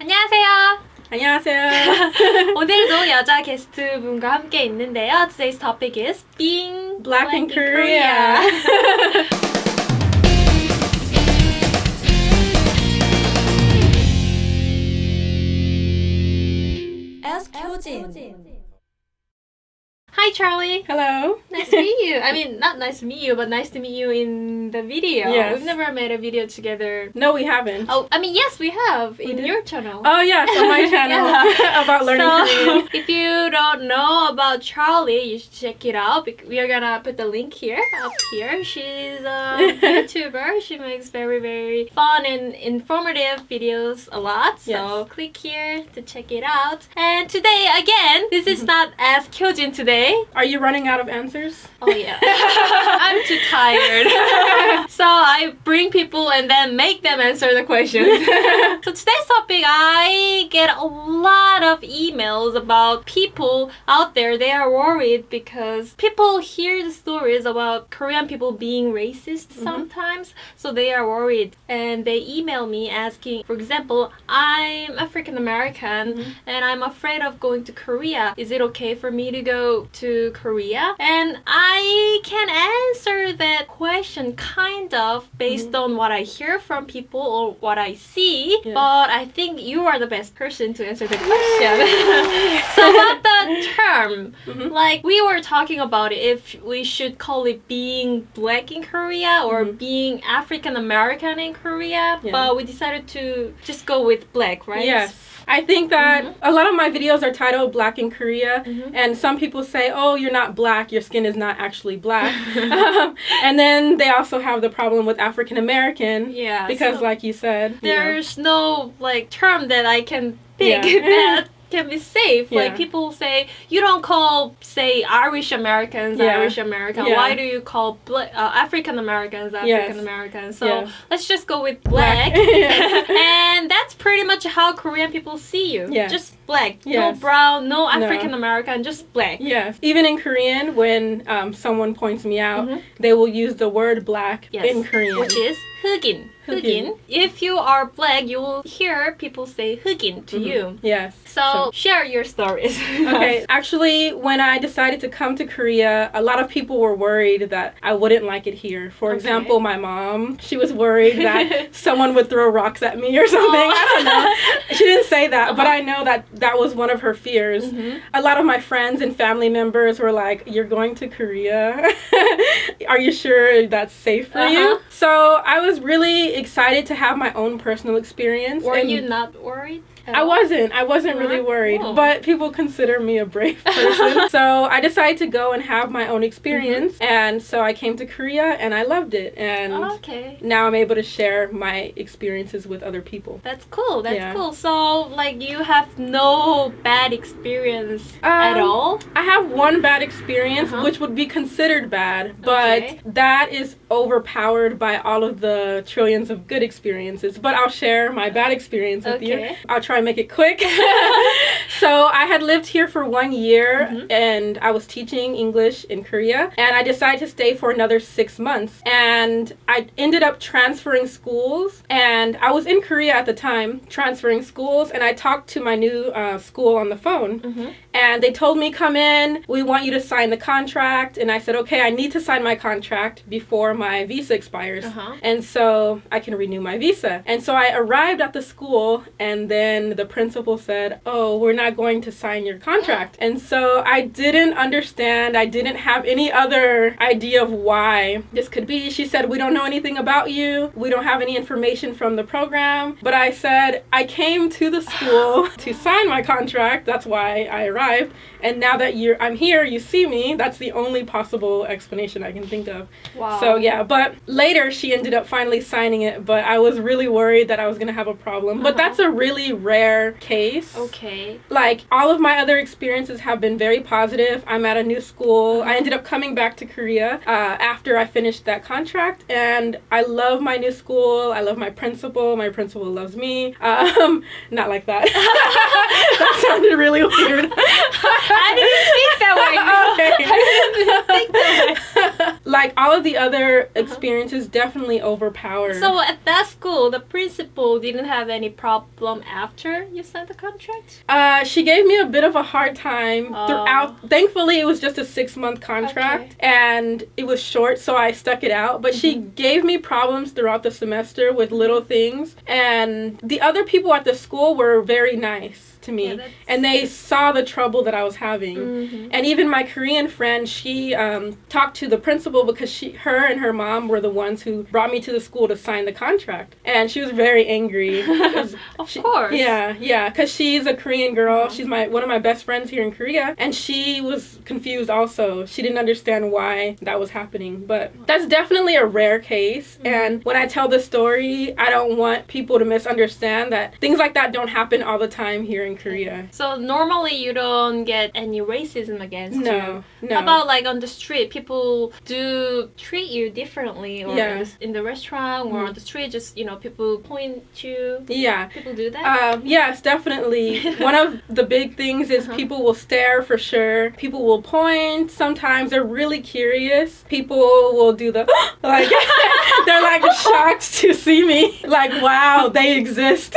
안녕하세요. 안녕하세요. 오늘도 여자 게스트분과 함께 있는데요. Today's topic is being Black in Korea. Ask Hyojin. Hi, Charlie. Hello. Nice to meet you. I mean, not nice to meet you, but nice to meet you in the video. Yes. We've never made a video together. No, we haven't. Oh, I mean, yes, we have in did? your channel. Oh, yes, on my channel about learning Korean. If you don't know about Charlie, you should check it out. We are gonna put the link here, up here. She's a YouTuber. She makes very, very fun and informative videos a lot. So Yes. click here to check it out. And today, again, this is not Ask Hyojin today. Are you running out of answers? Oh yeah. I'm too tired. So I bring people and then make them answer the questions. So today's topic, I get a lot of emails about people out there. They are worried because people hear the stories about Korean people being racist sometimes. So they are worried and they email me asking, for example, I'm African American and I'm afraid of going to Korea. Is it okay for me to go to Korea? And I can answer that question kind of based on what I hear from people or what I see, Yeah. but I think you are the best person to answer the question. So about the term, like we were talking about it, if we should call it being black in Korea or being African American in Korea, Yeah. but we decided to just go with black, right? Yes. I think that a lot of my videos are titled Black in Korea, and some people say, oh, you're not black, your skin is not actually black. And then they also have the problem with African American, Yeah. because so like you said, there's no like term that I can pick Yeah. that can be safe. Yeah. Like people say, you don't call, say, Irish Americans Yeah. Irish American. Yeah. Why do you call African Americans African Americans? So Yeah. let's just go with black. Yeah. And that's pretty much how Korean people see you. Yeah. Just black. No Yes. brown, no African American, just black. Yes. Even in Korean, when someone points me out, they will use the word black Yes. in Korean. Which is 흑인. 흑인. If you are black, you will hear people say 흑인 to you. Yes. So share your stories. Okay, actually, when I decided to come to Korea, a lot of people were worried that I wouldn't like it here. For example, my mom, she was worried that someone would throw rocks at me or something. I don't know. She didn't say that, but I know that that was one of her fears. A lot of my friends and family members were like, you're going to Korea? Are you sure that's safe for you? So I was really excited to have my own personal experience. Were and you not worried? I wasn't really worried, but people consider me a brave person. So I decided to go and have my own experience, and so I came to Korea and I loved it, and now I'm able to share my experiences with other people. That's cool. That's Yeah. cool. So like you have no bad experience at all? I have one bad experience, which would be considered bad, but that is overpowered by all of the trillions of good experiences. But I'll share my bad experience with you. I'll try and make it quick. So I had lived here for 1 year and I was teaching English in Korea, and I decided to stay for another 6 months, and I ended up transferring schools, and I was in Korea at the time transferring schools, and I talked to my new school on the phone, and they told me, come in, we want you to sign the contract, and I said, okay, I need to sign my contract before my visa expires, and so I can renew my visa. And so I arrived at the school, and then the principal said, oh, we're not going to sign your contract. And so I didn't understand. I didn't have any other idea of why this could be. She said, we don't know anything about you. We don't have any information from the program. But I said, I came to the school to sign my contract. That's why I arrived. And now that I'm here, you see me. That's the only possible explanation I can think of. Wow. So yeah, but later she ended up finally signing it. But I was really worried that I was going to have a problem. But that's a really rare case. Okay. Like, all of my other experiences have been very positive. I'm at a new school. I ended up coming back to Korea after I finished that contract, and I love my new school. I love my principal. My principal loves me. Not like that. That sounded really weird. I didn't think that way. No. Okay. I didn't think that way. Like all of the other experiences definitely overpower. So at that school, the principal didn't have any problem after you signed the contract? She gave me a bit of a hard time throughout. Thankfully, it was just a 6-month contract and it was short, so I stuck it out. But she gave me problems throughout the semester with little things. And the other people at the school were very nice to me, and they saw the trouble that I was having. And even my Korean friend, she talked to the principal because her and her mom were the ones who brought me to the school to sign the contract, and she was very angry. Of course. Yeah, because she's a Korean girl. She's one of my best friends here in Korea, and she was confused also. She didn't understand why that was happening, but that's definitely a rare case. And when I tell the story, I don't want people to misunderstand that things like that don't happen all the time here in Korea. So normally you don't get any racism against you. No. How about like on the street, people do treat you differently, or in the restaurant or on the street, just people point you. Yeah. People do that? Yes, definitely. One of the big things is people will stare for sure. People will point. Sometimes they're really curious. People will do the like they're like shocked to see me. Like, wow, they exist.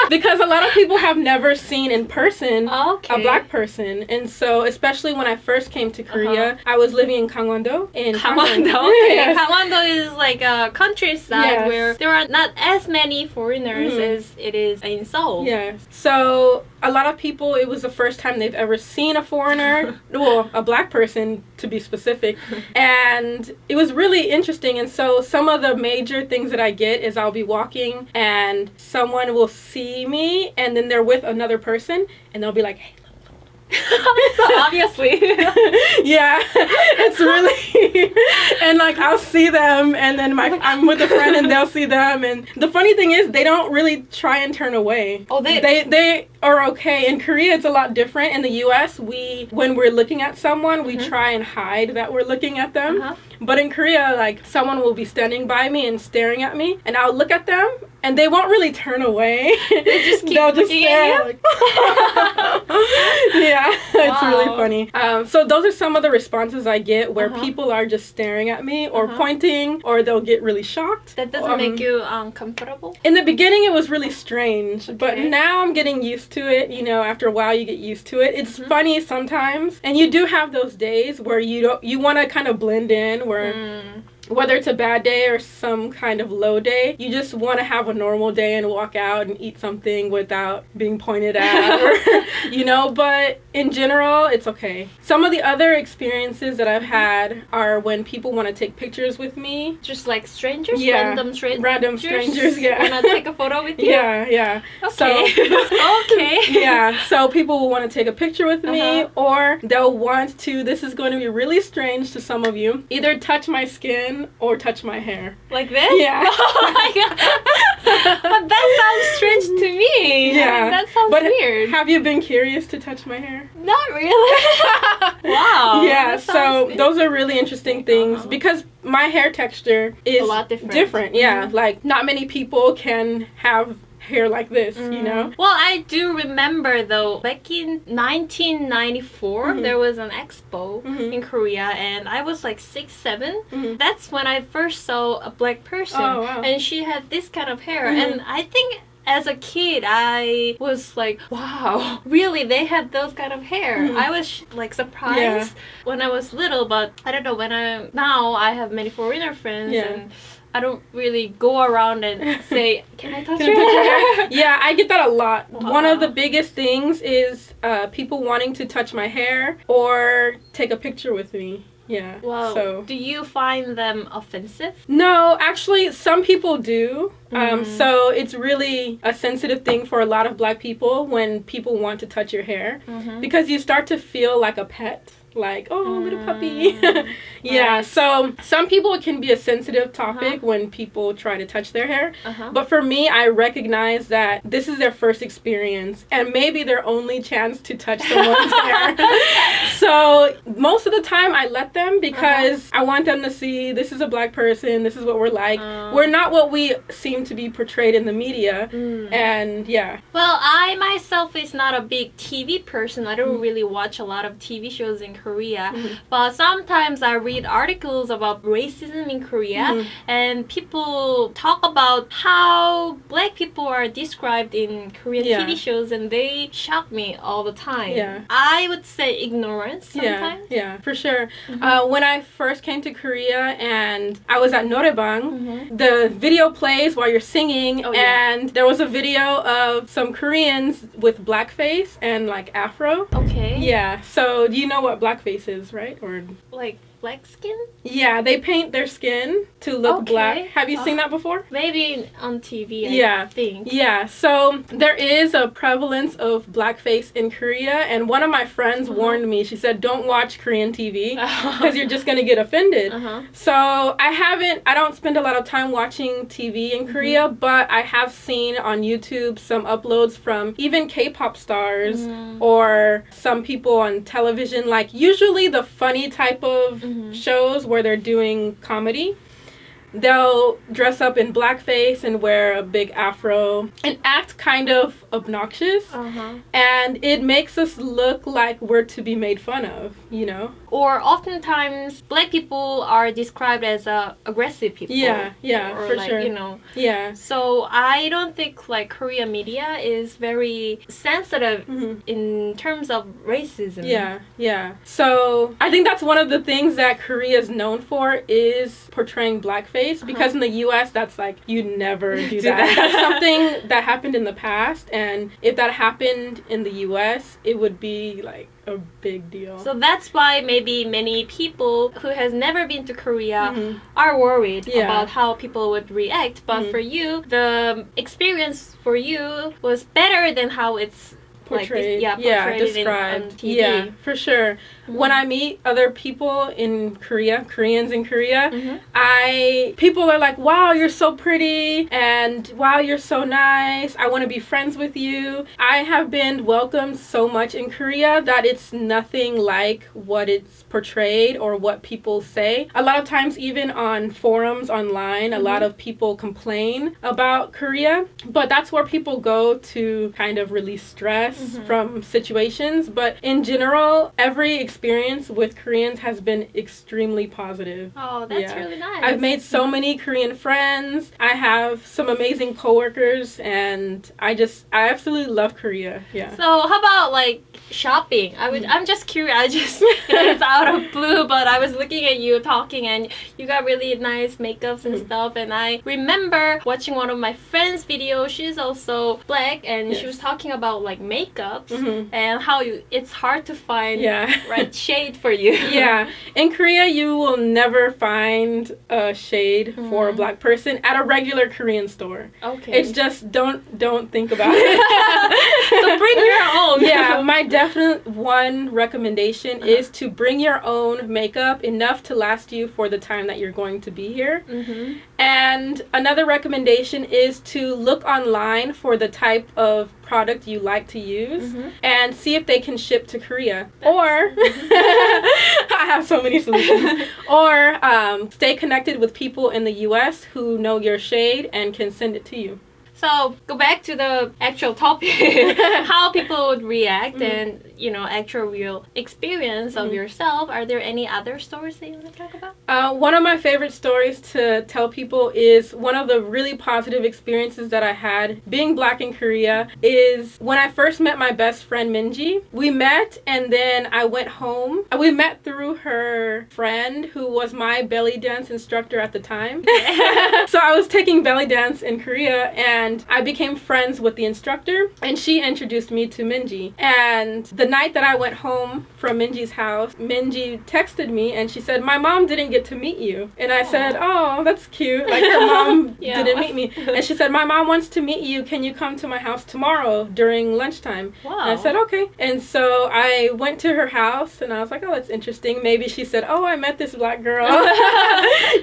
Because a lot of people have never seen in person a black person. And so, especially when I first came to Korea, I was living in Gangwon-do. Yes. Gangwon-do is like a countryside where there are not as many foreigners as it is in Seoul. Yes. So a lot of people, it was the first time they've ever seen a foreigner, well, a black person to be specific, and it was really interesting. And so some of the major things that I get is I'll be walking and someone will see me and then they're with another person and they'll be like, hey, so obviously. Yeah, it's really and like I'll see them and then I'm with a friend and they'll see them, and the funny thing is they don't really try and turn away. They are okay. In Korea it's a lot different. In the US, when we're looking at someone, we try and hide that we're looking at them. But in Korea, like, someone will be standing by me and staring at me, and I'll look at them, and they won't really turn away. They just keep They'll just looking stare. at you? Like, yeah, it's really funny. So those are some of the responses I get where people are just staring at me or pointing, or they'll get really shocked. That doesn't make you uncomfortable? In the beginning, it was really strange, but now I'm getting used to it. After a while, you get used to it. It's funny sometimes, and you do have those days where you want to kind of blend in, whether it's a bad day or some kind of low day, you just want to have a normal day and walk out and eat something without being pointed at, or, but in general, it's okay. Some of the other experiences that I've had are when people want to take pictures with me. Just like strangers? Yeah. Random strangers, yeah. Want to take a photo with you? Yeah. Okay. Okay. Yeah, so people will want to take a picture with me, or they'll want to, this is going to be really strange to some of you, either touch my skin or touch my hair. Like this? Yeah. Oh my god. But that sounds strange to me. Yeah. I mean, that sounds weird. Have you been curious to touch my hair? Not really. Wow. Yeah, so those are really interesting things because my hair texture is a lot different. Yeah, like not many people can have hair like this, Well, I do remember though, back in 1994, there was an expo in Korea, and I was like 6, 7. That's when I first saw a black person, and she had this kind of hair, and I think as a kid, I was like, wow, really, they have those kind of hair. I was like surprised when I was little, but I don't know, now I have many foreigner friends, and I don't really go around and say, can I touch your hair? Yeah, I get that a lot. Wow. One of the biggest things is people wanting to touch my hair or take a picture with me. Yeah. Wow. So, do you find them offensive? No, actually, some people do. So it's really a sensitive thing for a lot of black people when people want to touch your hair because you start to feel like a pet. Like, oh, little puppy. Yeah, right. So some people, it can be a sensitive topic when people try to touch their hair. But for me, I recognize that this is their first experience and maybe their only chance to touch someone's hair. So most of the time, I let them because I want them to see this is a black person, this is what we're like. We're not what we seem to be portrayed in the media. And yeah. Well, I myself is not a big TV person. I don't really watch a lot of TV shows in Korea. But sometimes I read articles about racism in Korea, and people talk about how black people are described in Korean TV shows, and they shock me all the time. Yeah. I would say ignorance sometimes. Yeah, for sure. When I first came to Korea and I was at noraebang, the video plays while you're singing, and there was a video of some Koreans with blackface and like afro. Okay. Yeah. So do you know what blackface is, right? Or like black skin? Yeah, they paint their skin to look black. Have you seen that before? Maybe on TV, I think. Yeah, so there is a prevalence of blackface in Korea, and one of my friends warned me. She said, don't watch Korean TV because you're just going to get offended. So I don't spend a lot of time watching TV in Korea, but I have seen on YouTube some uploads from even K-pop stars or some people on television, like usually the funny type of shows where they're doing comedy. They'll dress up in blackface and wear a big afro and act kind of obnoxious. And it makes us look like we're to be made fun of, you know? Or oftentimes, black people are described as aggressive people. Yeah, or for like, sure. You know. Yeah. So I don't think like Korean media is very sensitive in terms of racism. Yeah. So I think that's one of the things that Korea is known for is portraying blackface. Because in the U.S., that's like, you never do that. That's something that happened in the past, and if that happened in the U.S., it would be like a big deal. So that's why maybe many people who has never been to Korea are worried about how people would react. But for you, the experience for you was better than how it's portrayed, portrayed described. on TV. Yeah, for sure. When I meet other people in Korea, Koreans in Korea, people are like, wow, you're so pretty, and wow, you're so nice. I want to be friends with you. I have been welcomed so much in Korea that it's nothing like what it's portrayed or what people say. A lot of times, even on forums online, a lot of people complain about Korea, but that's where people go to kind of release stress from situations. But in general, every experience with Koreans has been extremely positive. Oh, that's really nice. I've made so many Korean friends. I have some amazing coworkers, and I absolutely love Korea. Yeah. So how about like shopping? I'm just curious. It's out of blue, but I was looking at you talking, and you got really nice makeups and stuff. And I remember watching one of my friends' videos. She's also black, and she was talking about like makeups and how it's hard to find right shade for you. Yeah. In Korea, you will never find a shade for a black person at a regular Korean store. Okay. It's just don't think about it. So bring your own. Yeah, my definite one recommendation is to bring your own makeup, enough to last you for the time that you're going to be here. And another recommendation is to look online for the type of product you like to use and see if they can ship to Korea. Or I have so many solutions. Or stay connected with people in the US who know your shade and can send it to you. So go back to the actual topic, how people would react and, you know, actual real experience of yourself. Are there any other stories that you want to talk about? One of my favorite stories to tell people is one of the really positive experiences that I had being black in Korea is when I first met my best friend Minji. We met and then I went home. We met through her friend who was my belly dance instructor at the time. So I was taking belly dance in Korea and I became friends with the instructor, and she introduced me to Minji. And the night that I went home from Minji's house, Minji texted me and she said, my mom didn't get to meet you. And I said, oh, that's cute. Like, her mom didn't meet me. And she said, my mom wants to meet you. Can you come to my house tomorrow during lunchtime? Wow. And I said, okay. And so I went to her house and I was like, oh, that's interesting. Maybe she said, oh, I met this black girl,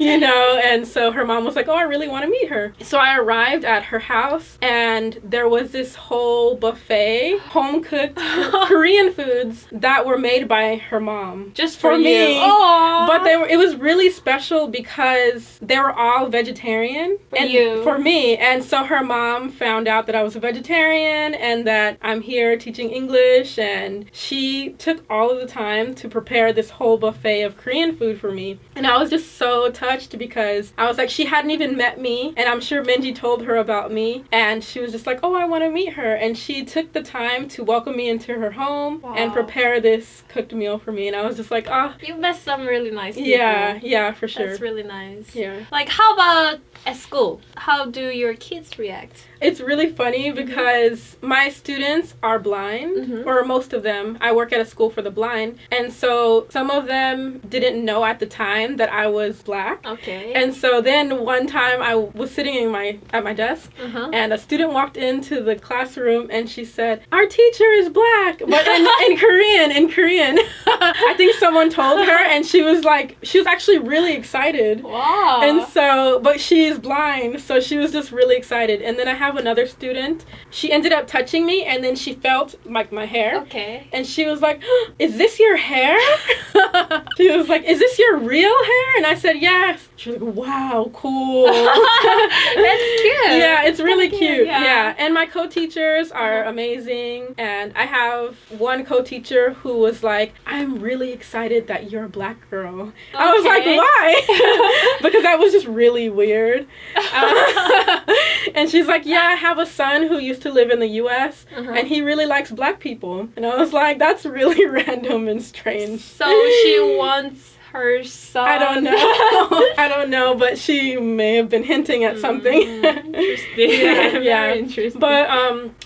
you know. And so her mom was like, oh, I really want to meet her. So I arrived at her house and there was this whole buffet, home-cooked Korean Korean foods that were made by her mom. Just for me. Aww. But it was really special because they were all vegetarian. For me. And so her mom found out that I was a vegetarian and that I'm here teaching English, and she took all of the time to prepare this whole buffet of Korean food for me. And I was just so touched because I was like, she hadn't even met me, and I'm sure Minji told her about me, and she was just like, oh, I want to meet her. And she took the time to welcome me into her home and prepare this cooked meal for me. And I was just like, oh. You met some really nice people. Yeah, for sure. That's really nice. Yeah. Like, how about at school? How do your kids react? It's really funny because my students are blind, or most of them. I work at a school for the blind, and so some of them didn't know at the time that I was black. Okay. And so then one time I was sitting at my desk, and a student walked into the classroom and she said, "Our teacher is black," but in Korean. I think someone told her, and she was actually really excited. Wow. And so, but she's blind, so she was just really excited. And then I have another student. She ended up touching me, and then she felt like my hair. Okay. And she was like, "Is this your hair?" She was like, "Is this your real hair?" And I said, "Yes." She was like, "Wow, cool." That's cute. Yeah, it's really cute. Yeah. And my co-teachers are amazing. And I have one co-teacher who was like, "I'm really excited that you're a black girl." Okay. I was like, "Why?" Because that was just really weird. And she's like, "Yeah, I have a son who used to live in the U.S. And he really likes black people." And I was like, "That's really random and strange." So she wants her son. I don't know, but she may have been hinting at something. Interesting. Yeah. Very interesting. But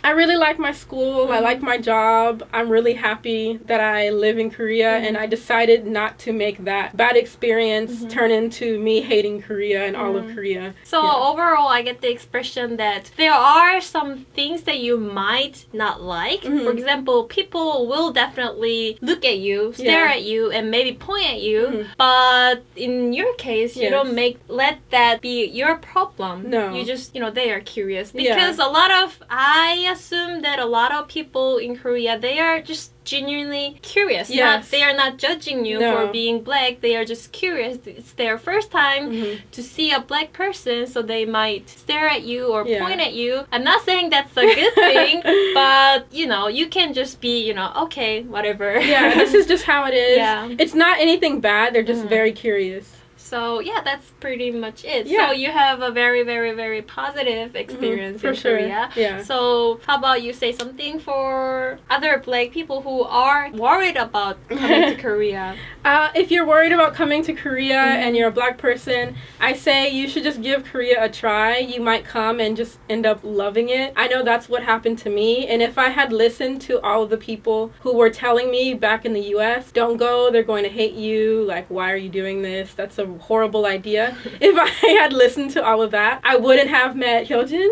I really like my school. I like my job. I'm really happy that I live in Korea, and I decided not to make that bad experience turn into me hating Korea and all of Korea. So overall, I get the expression that there are some things that you might not like. For example, people will definitely look at you, stare at you, and maybe point at you. But in your case, you don't let that be your problem. No. You just, they are curious. Because I assume that a lot of people in Korea, they are just genuinely curious. Yes. They are not judging you for being black. They are just curious. It's their first time to see a black person, so they might stare at you or point at you. I'm not saying that's a good thing, but you can just be, okay, whatever. Yeah, this is just how it is. Yeah. It's not anything bad. They're just very curious. So yeah, that's pretty much it. Yeah. So you have a very, very, very positive experience in Korea. Yeah. So how about you say something for other black people who are worried about coming to Korea? If you're worried about coming to Korea and you're a black person, I say you should just give Korea a try. You might come and just end up loving it. I know that's what happened to me. And if I had listened to all of the people who were telling me back in the US, don't go, they're going to hate you. Like, why are you doing this? That's a horrible idea. If I had listened to all of that, I wouldn't have met Hyojin.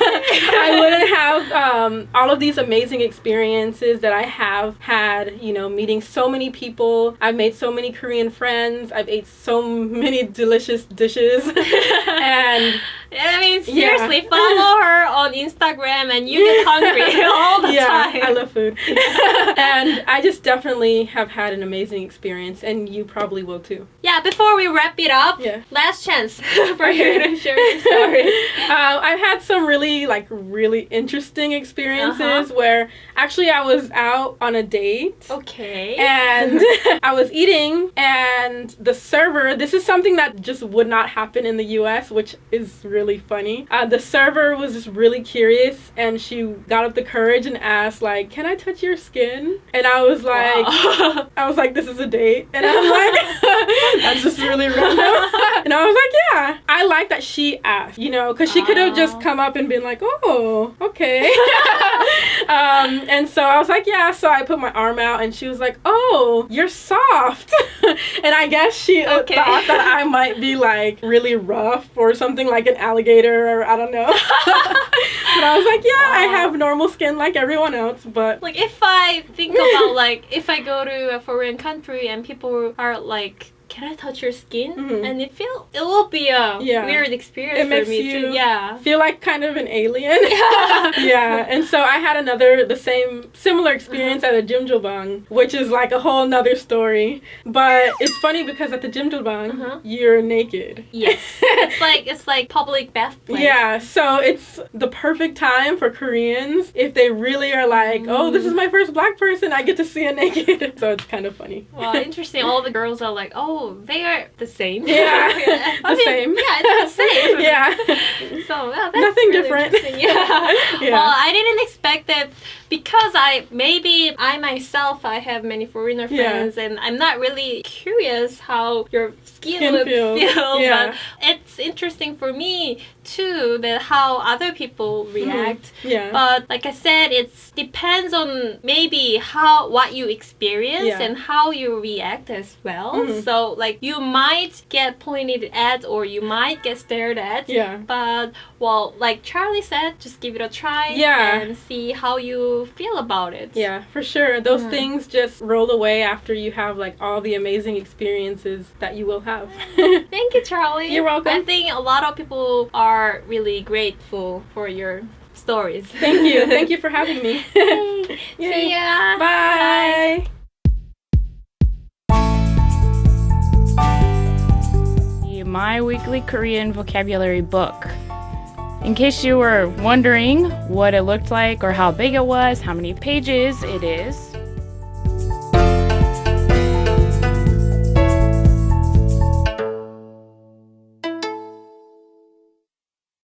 I wouldn't have all of these amazing experiences that I have had, meeting so many people. I've made so many Korean friends. I've ate so many delicious dishes. And I mean, seriously, follow her on Instagram and you get hungry all the time. Yeah, I love food. And I just definitely have had an amazing experience, and you probably will too. Yeah, before we wrap it up, last chance for you to share your story. I've had some really interesting experiences where actually I was out on a date. Okay. And I was eating, and the server, this is something that just would not happen in the US, which is really funny. The server was just really curious, and she got up the courage and asked, like, "Can I touch your skin?" And I was like, "This is a date." And I'm like, that's just really random. And I was like, yeah. I like that she asked, because she could have just come up and been like, "Oh, okay." And so I was like, yeah. So I put my arm out, and she was like, "Oh, you're soft." And I guess she thought that I might be like really rough or something, like an alligator, or I don't know. But I was like, yeah, I have normal skin like everyone else. But like, if I think about if I go to a foreign country and people are like can I touch your skin? Mhm. And it will be a Yeah. weird experience It for makes me you too. Yeah. feel like kind of an alien. Yeah, and so I had similar experience at a jjimjilbang, which is like a whole nother story. But it's funny because at the jjimjilbang, you're naked. Yes. it's like public bathplace. Yeah, so it's the perfect time for Koreans if they really are like, oh, this is my first black person, I get to see it naked. So it's kind of funny. Well, interesting. All the girls are like, oh, they are the same. Yeah, same. Yeah, it's the same. Yeah. So that's nothing really different. interesting. Yeah. Yeah. Well, I didn't expect that because I myself I have many foreigner friends and I'm not really curious how your skin would feel. Yeah. But it's interesting for me too that how other people react. Yeah. But like I said, it depends on maybe what you experience and how you react as well. So like you might get pointed at or you might get stared at. Yeah. But well, like Charlie said, just give it a try and see how you feel about it. Yeah, for sure. Those things just roll away after you have like all the amazing experiences that you will have. Thank you, Charlie. You're welcome. I think a lot of people are really grateful for your stories. Thank you. Thank you for having me. Yay. Yay. See ya. Bye. My weekly Korean vocabulary book. In case you were wondering what it looked like or how big it was, how many pages it is,